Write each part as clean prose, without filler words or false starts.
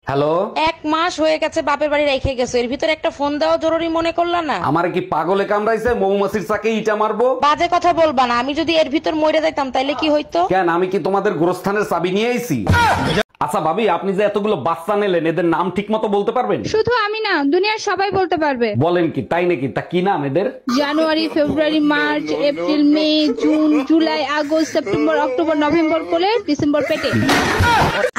Hello, 1 মাস হয়ে গেছে বাপের বাড়ি রেখে গেছো, এর ভিতরে একটা ফোন দেওয়া জরুরি মনে করলা না? আমার কি পাগলে কামড়াইছে? মৌমাছির চাকে ইটা মারবো? বাজে কথা বলবা না, আমি যদি এর ভিতর মরে যাইতাম তাইলে কি হইতো? কেন, আমি কি তোমাদের গোরস্থানের চাবি নিয়ে আইছি? আচ্ছা ভাবি, আপনি যে এতগুলো বাচ্চা নিলেন, এদের নাম ঠিক মতো বলতে পারবেন? শুধু আমি না, দুনিয়ার সবাই বলতে পারবে। বলেন কি, তাই নাকি? তা কি নাম এদের? জানুয়ারি, ফেব্রুয়ারি, মার্চ, এপ্রিল, মে, জুন, জুলাই, আগস্ট, সেপ্টেম্বর, অক্টোবর, নভেম্বর কোলে, ডিসেম্বর পেটে।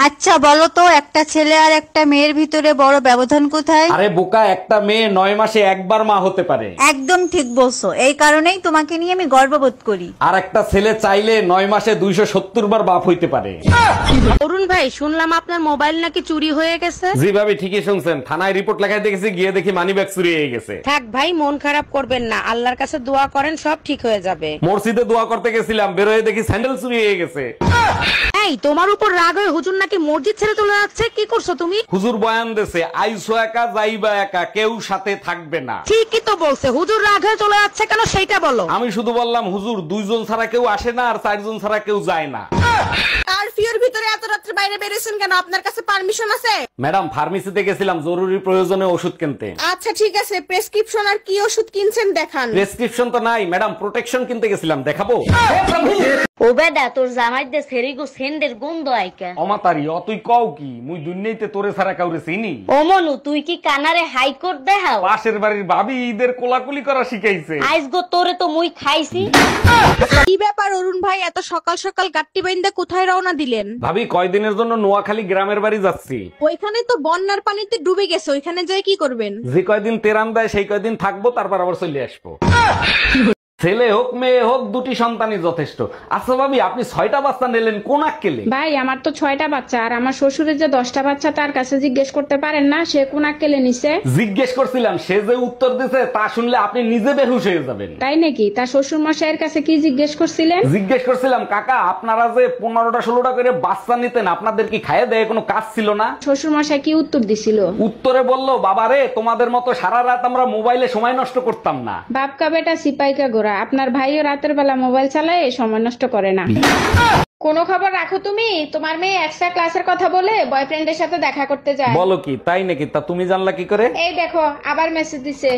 আচ্ছা বলো তো, একটা ছেলে আর একটা মেয়ের ভিতরে বড় ব্যবধান কোথায়? আরে বোকা, একটা মেয়ে 9 মাসে একবার মা হতে পারে। একদম ঠিক বলছো, এই কারণেই তোমাকে নিয়ে আমি গর্ববোধ করি। আর একটা ছেলে চাইলে 9 মাসে 270 বার বাপ হইতে পারে। অরুণ ভাই, শুনলাম আপনার মোবাইল নাকি চুরি হয়ে গেছে। জি ভাবি, ঠিকই শুনছেন। থানায় রিপোর্ট লেখায় দেখেছি, গিয়ে দেখি মানিব্যাগ চুরি হয়ে গেছে। থাক ভাই, মন খারাপ করবেন না, আল্লাহর কাছে দোয়া করেন, সব ঠিক হয়ে যাবে। মসজিদে দোয়া করতে গেছিলাম, বেরোয় দেখি স্যান্ডেল চুরি হয়ে গেছে। এই, তোমার উপর রাগ হয়ে হুজুর নাকি মসজিদ ছেড়ে চলে যাচ্ছে, কি করছো তুমি? হুজুর বয়ান দেছে, আইসো একা যাইবা একা, কেউ সাথে থাকবে না। ঠিকই তো বলছে, হুজুর রাগ হয়ে চলে যাচ্ছে কেন সেইটা বলো। আমি শুধু বললাম, হুজুর 2 জন ছাড়া কেউ আসে না, আর 4 জন ছাড়া কেউ যায় না। কারফিউর ভিতরে এত রাত্রে বাইরে বেরিয়েছেন কেন? আপনার কাছে পারমিশন আছে? ম্যাডাম, ফার্মেসিতে গেছিলাম জরুরি প্রয়োজনে ওষুধ কিনতে। আচ্ছা ঠিক আছে, প্রেসক্রিপশন আর কি ওষুধ কিনছেন দেখান। প্রেসক্রিপশন তো নাই ম্যাডাম, প্রোটেকশন কিনতে গেছিলাম, দেখাবো? ও বেদা, তোর জামাই দে সেরিগো সেন্ডের গন্ধ আইকা। অমাতারি, তুই কও কি? মুই দুনিয়াতে তোরে ছাড়া কাউরে চিনি? ও মনু, তুই কি কানারে হাইকোর্ট দেখাও? পাশের বাড়ির ভাবি ঈদের কোলাকুলি করা শিখাইছে। আইস গো তোরে তো মুই খাইছি। কি ব্যাপার অরুণ ভাই, এত সকাল সকাল গাট্টি বাইন্দা কোথায় রওনা দিলেন? ভাবি, কয়দিনের জন্য নোয়াখালী গ্রামের বাড়ি যাচ্ছি। ওইখানে তো বন্যার পানিতে ডুবে গেছে, ওইখানে যাই কি করবেন? যে কয়দিন তেরান দেয় সেই কয়দিন থাকবো, তারপর আবার চলে আসবো। ছেলে হোক মেয়ে হোক, 2টি সন্তানই যথেষ্ট। আচ্ছা ভাবি, আপনি 6টা বাচ্চা নিলেন, কোন আক্কেলে? ভাই, আমার তো 6টা বাচ্চা, আর আমার শ্বশুরের যে 10টা বাচ্চা, তার কাছে জিজ্ঞেস করতে পারেন না সে কোন আক্কেলে নিছে? জিজ্ঞেস করছিলাম, সে যে উত্তর দিছে তা শুনলে আপনি নিজে বেহুশ হয়ে যাবেন। তাই নাকি? তার শ্বশুর মশাইয়ের কাছে কি জিজ্ঞেস করছিলেন? জিজ্ঞেস করছিলাম, কাকা আপনারা যে 15টা 16টা করে বাচ্চা নিতেন, আপনাদের কি খাইয়ে দেয় কোনো কাজ ছিল না? শ্বশুর মশাই কি উত্তর দিছিল? উত্তরে বলল, বাবারে তোমাদের মতো সারা রাত আমরা মোবাইলে সময় নষ্ট করতাম না। বাপকা বেটা সিপাইকা গোরা, আপনার ভাইও রাতের বেলা মোবাইল চালায়, সময় নষ্ট করে না। কোনো খবর রাখো তুমি? তোমার মেয়ে এক্সট্রা ক্লাসের কথা বলে বয়ফ্রেন্ডের সাথে দেখা করতে যায়। বলো কি? তাই নাকি? তা তুমি জানলা কি করে? এই দেখো, আবার মেসেজ দিছে।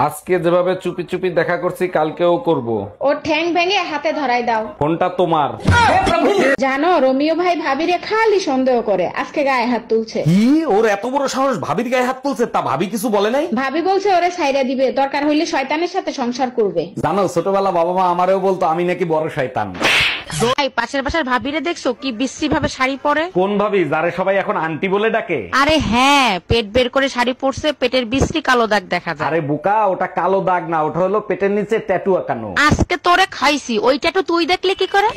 আজকে যেভাবে চুপি চুপি দেখা করছি, কালকেও করব। ওর ঠ্যাং ভেঙে হাতে ধরাই দাও। ফোনটা তোমার? জানো, রোমিও ভাই ভাবিরে খালি সন্দেহ করে, আজকে গায়ে হাত তুলছে। কি? ওর এত বড় সাহস ভাবির গায়ে হাত তুলছে? তা ভাবি কিছু বলে নাই? ভাবি বলছে ওরে ছাইরা দিবে, দরকার হইলে শয়তানের সাথে সংসার করবে। জানো, ছোটবেলা বাবা মা আমারেও বলতো আমি নাকি বড় শয়তান। ভাই, পাশের বাসার ভাবিরে দেখছো কি বিশ্রী ভাবে শাড়ি পরে? কোন ভাবি, যারে সবাই এখন আন্টি বলে ডাকে? আরে হ্যাঁ, পেট বের করে শাড়ি পরছে, পেটের বিশ্রী কালো দাগ দেখা যায়। আরে বোকা, ওটা কালো দাগ না, ওটা হলো পেটের নিচে ট্যাটু আঁকানো। আজকে তোরে খাইছি, ওইটা তো তুই দেখলে কি করে?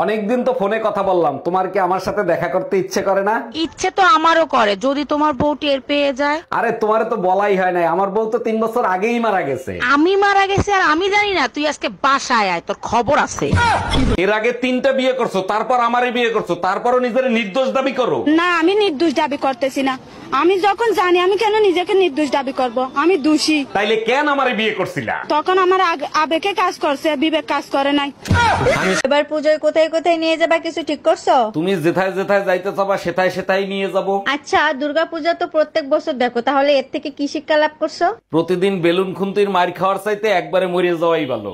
অনেকদিন তো ফোনে কথা বললাম, তোমার কি আমার সাথে দেখা করতে ইচ্ছে করে না? ইচ্ছে তো আমারও করে, যদি তোমার বউ টের পেয়ে যায়। আরে তোমারে তো বলাই হয় নাই, আমার বউ তো 3 বছর আগেই মারা গেছে। আমি মারা গেছি আর আমি জানি না? তুই আজকে বাসায় আয়, তোর খবর আছে। এর আগে 3টা বিয়ে করছো, তারপর আমারই বিয়ে করছো, তারপরও নিজের নির্দোষ দাবি করো। না, আমি নির্দোষ দাবি করতেছি না। আমি যখন জানি, আমি কেন নিজেকে নির্দোষ দাবি করব? আমি দোষী। তাইলে কেন আমারে বিয়ে করছিলা? তখন আমার আবেগে কাজ করছে, বিবেক কাজ করে নাই। এবার পুজোয় কোথায় কোথায় নিয়ে যাবা, কিছু ঠিক করছো? তুমি যেথায় যেথায় যাইতে চাবা সেথায় সেথায় নিয়ে যাব। আচ্ছা, দুর্গাপূজা তো প্রত্যেক বছর দেখো, তাহলে এর থেকে কি শিক্ষা লাভ করছো? প্রতিদিন বেলুন খুন্তির মার খাওয়ার চাইতে একবারে মরে যাওয়াই ভালো।